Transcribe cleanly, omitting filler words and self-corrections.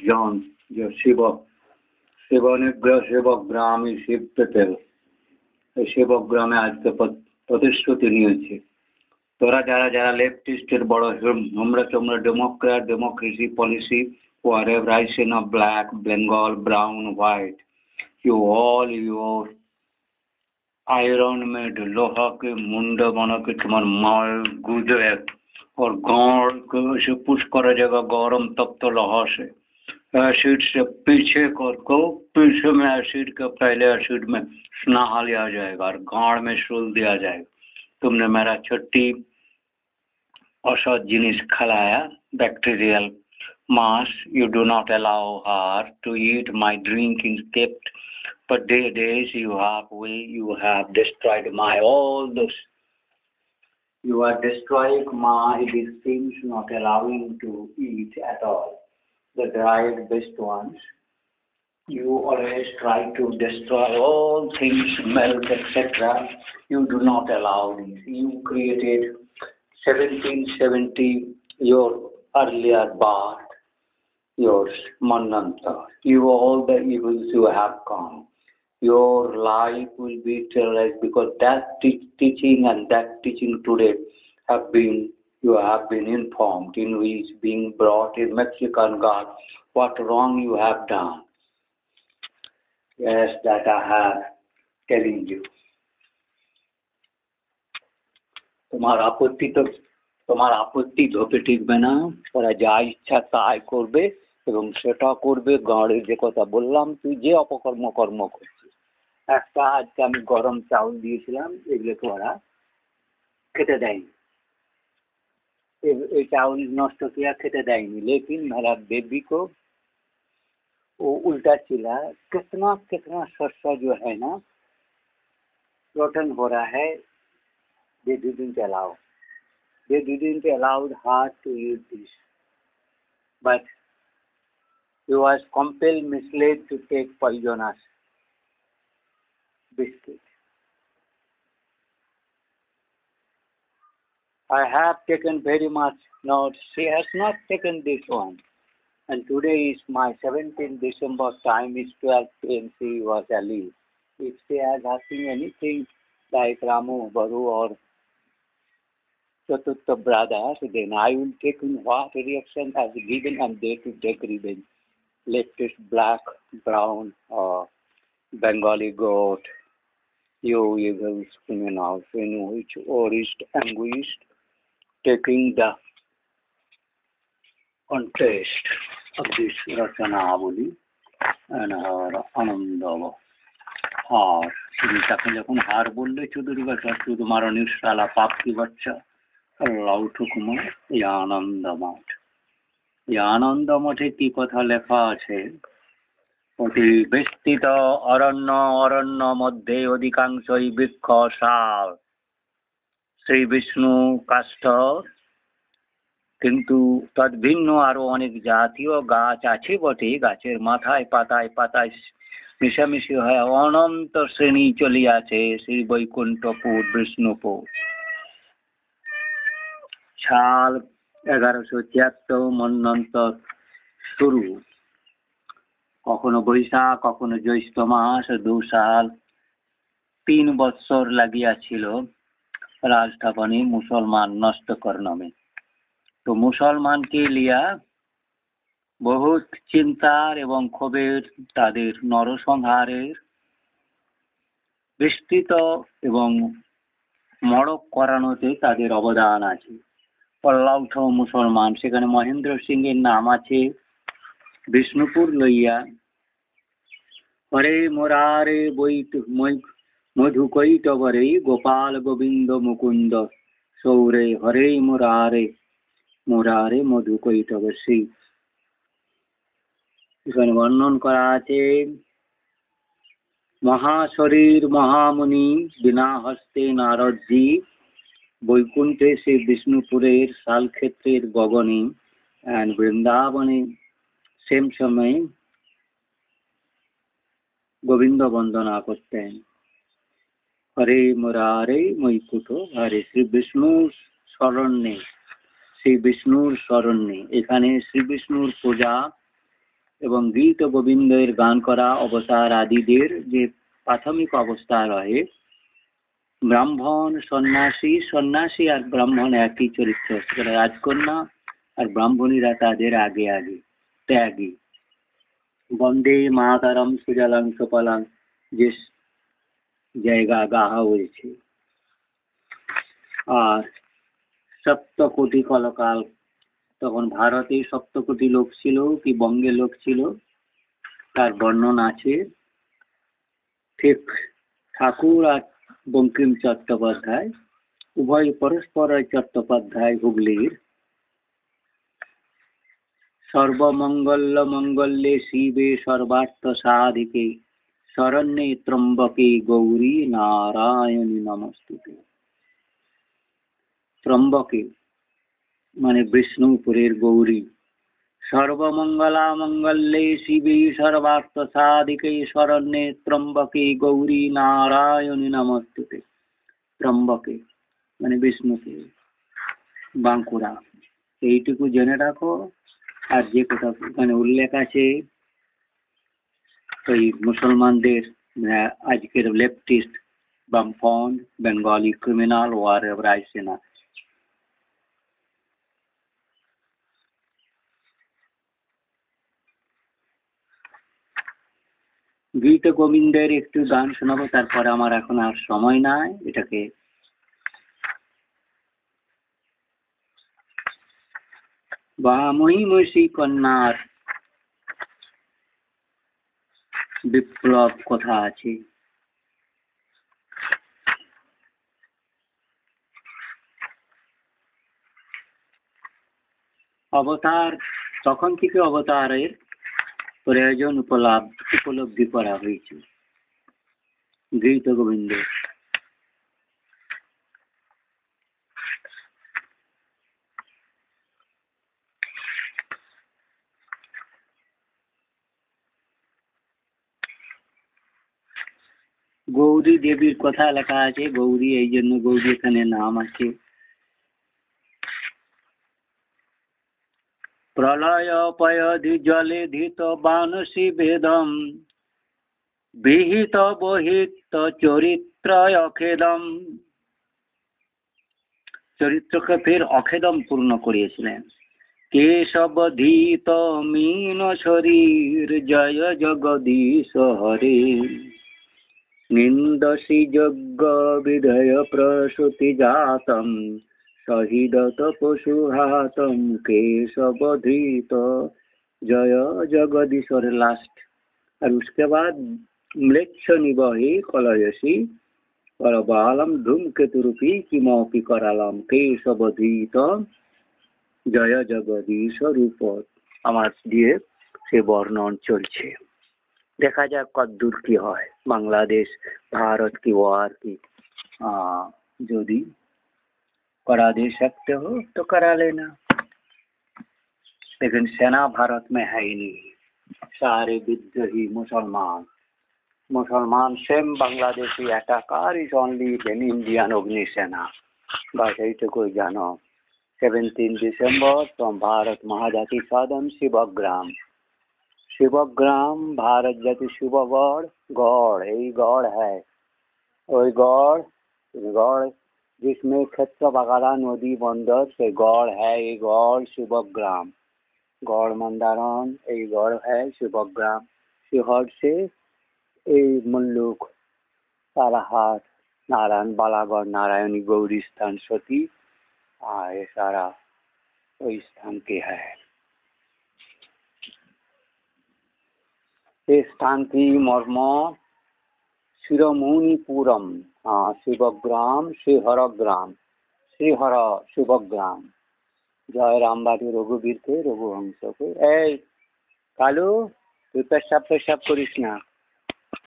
জন যে শিবনিগ্রহ শিবগ্রামী শিব পেতেল, এই শিবগ্রামে আজকে প্রতিশ্রুতি নিয়েছে তোরা যারা যারা লেফটিস্টের বড় হোমরা চোমরা democracy policy whatever I say now, black, Bengal, brown, white, you all your iron made लोहा के मुंडा बना के तुम्हार माल गुजरे और गाड़ से पुश करा जाएगा गरम तप्त लोहा से एसिड से पीछे को पीछे में एसिड के पहले एसिड में नहा लिया जाएगा और गाड़ में सुल दिया जाएगा। तुमने मेरा छुट्टी औसत जिनिस खिलाया bacterial mass, you do not allow her to eat my drink is kept for days. You have destroyed my all those. You are destroying my these things, not allowing to eat at all. The dried best ones. You always try to destroy all things, milk, etc. You do not allow this. You created 1770 your earlier birth. Yours, Mananta. You all the evils you have come. Your life will be terrorized because that teaching and that teaching today you have been informed in which being brought in Mexican God what wrong you have done. Yes, that I have telling you. তোমার আপত্তি ধোপে টিকবে না, ওরা যা ইচ্ছা তাই করবে এবং সেটা করবে গাঁড়ের যে কথা বললাম তুই যে কর্ম করছিস। একটা আজকে আমি গরম চাউল দিয়েছিলাম, এগুলোকে ওরা খেতে দেয়নি, এই चावल नष्ट किया खेते देंगे, लेकिन मेरा बेबी को वो उल्टा चिल्ला कितना शस्त्र जो है ना रोटन हो रहा है। They didn't allow her to eat this, but he was compelled, misled to take poisonous biscuit. I have taken very much note. She has not taken this one. And today is my 17th December, time is 12 p.m. She was alive. If she has asking anything like Ramu, Baru or Chaturtha brothers, then I will take in what reaction has given and they to take revenge. Leftist, black, brown, Bengali goat, you evil criminals, in which orist anguished, taking the contest of this Rachanavali and her Anandava. আর তুমি তাকে যখন হার বললে চৌধুরী বাচ্চা শুধু মারণীর শালা পাপকি বাচ্চা লাউঠু কুমার এই আনন্দ মঠে কি কথা লেখা আছে? অতি বিস্তৃত অরণ্য মধ্যে অধিকাংশই বৃক্ষ শাল, শ্রী বিষ্ণু কাষ্ঠ, কিন্তু তদ্ভিন্ন আরো অনেক জাতীয় গাছ আছে বটে। গাছের মাথায় পাতায় মিশামিশি হয় অনন্ত শ্রেণী চলিয়াছে শ্রী বৈকুণ্ঠপুর বিষ্ণুপুর। সাল 1176 মন্বন্তর শুরু, কখনো বৈশাখ কখনো জ্যৈষ্ঠ মাস, 2 সাল 3 বৎসর লাগিয়াছিল রাজধানী মুসলমান নষ্ট করনমে। তো মুসলমানকে লিয়া বহুত চিন্তার এবং ক্ষোভের, তাদের নরসংহারের বিস্তৃত এবং মড়ক করানোতে তাদের অবদান আছে। পল্লাউঠ মুসলমান, সেখানে মহেন্দ্র সিং এর নাম আছে বিষ্ণুপুর লইয়া। হরে মোরারে মধু কৈটবরে গোপাল গোবিন্দ মুকুন্দ সৌরে হরে মোরারে মধু কৈটবর। সেই এখানে বর্ণন করা আছে মহাশরীর মহামুনি বিনা হস্তে নারদজি বৈকুণ্ঠে শ্রী বিষ্ণুপুরের শালক্ষেত্রের গগনে and বৃন্দাবনে সেম সময় গোবিন্দ বন্দনা করতেন। হরে মুরারে মৈকুট হরে, শ্রী বিষ্ণুর স্মরণে এখানে শ্রী বিষ্ণুর পূজা এবং গীত গোবিন্দের গান করা অবতার আদিদের যে প্রাথমিক অবস্থা রহে, ব্রাহ্মণ সন্ন্যাসী, সন্ন্যাসী আর ব্রাহ্মণ একই চরিত্র, সেটা রাজকন্যা আর ব্রাহ্মণীরা তাদের আগে আগে ত্যাগী। বন্দে মাতারম সুজলাং সুফলাং যে জায়গা গাহা হয়েছে। আর সপ্তকোটি কলকাল, তখন ভারতে সপ্তকোটি লোক ছিল কি বঙ্গে লোক ছিল তার বর্ণন আছে। ঠিক ঠাকুর আর বঙ্কিম চট্টোপাধ্যায় উভয় পরস্পর চট্টোপাধ্যায় হুগলির। সর্বমঙ্গল মঙ্গলে শিবে সর্বার্থ সাধিকে শরণ্যে ত্রম্বকে গৌরী নারায়ণী নমস্তুতে। ত্রম্বকে মানে বিষ্ণুপুরের গৌরী, সর্বমঙ্গলা মঙ্গলে শিবে সর্বার্থ সাধিকে শরণ্যে ত্রম্বকে গৌরী নারায়ণী নমস্তুতে। ত্রম্বকে মানে বিষ্ণুপুর, বাঁকুড়া। এইটুকু জেনে রাখো। আর যে কথা ওখানে উল্লেখ আছে ওই মুসলমানদের আজকের লেফটিস্ট বামফ্রন্ট বেঙ্গলি ক্রিমিনাল ওয়ার রাইসেনা, গীত গোবিন্দের একটু গান শোনাবো, তারপরে আমার এখন আর সময় নাই। এটাকে মহিষী কন্যার বিপ্লব কথা আছে। অবতার তখন থেকে অবতারের প্রয়োজন উপলব্ধি করা হয়েছে গীত গোবিন্দ। গৌরী দেবীর কথা লেখা আছে, গৌরী এই জন্য গৌরী এখানে নাম আছে। প্রলয় পয়ধি জলে ধিত বানসী বেদম বিহিত বহিত চরিত্র অখেদম। চরিত্রকে ফের অখেদম পূর্ণ করিয়েছিলেন। কেশব ধীত মীন শরীর জয় জগদীশ হরে। নিন্দসি যজ্ঞ বিধয় প্রসূতি জাতম শহীদত পশুহাতম केशव धृत जय जगदीश्वर लास्ट। और उसके बाद म्लेच्छ निबहि कलयसी परबालम धूमकेतु रूपी किमपि करालम केशव धृत जय जगदीश रूप আমার দিয়ে সে বর্ণন চলছে। দেখা যাক কতদূর কি হয়। বাংলাদেশ भारत की वार की यदि करा दे सकते हो तो करा लेना, लेकिन सेना भारत में है ही नहीं। सारे विद्रोही मुसलमान same Bangladeshi attacker is only an Indian अग्नि सेना। बस এইটুকুই জানো। 17 डिसेम्बर फ्रॉम भारत महाजाति सदन शिवग्राम भारत जाति शिवगढ़ गढ़, यही गढ़ है वही गढ़ जिसमें क्षेत्र बगाला नदी बंदर से गढ़ है। ये गढ़ शिवग्राम, गढ़ मंदारण यही गढ़ है शिवग्राम। शिवहर से मुल्लुक ताराहाट नारायण बालागढ़ नारायणी गौरी स्थान सती ये सारा वही स्थान के है। ये स्थान की मर्म शिरोमुनिपुरम शिवग्राम श्रीहरग्राम श्रीहर शिवग्राम। जय रामबाटी रघुवीर के रघुवंश के। कालू তুই পেশাব করিস না।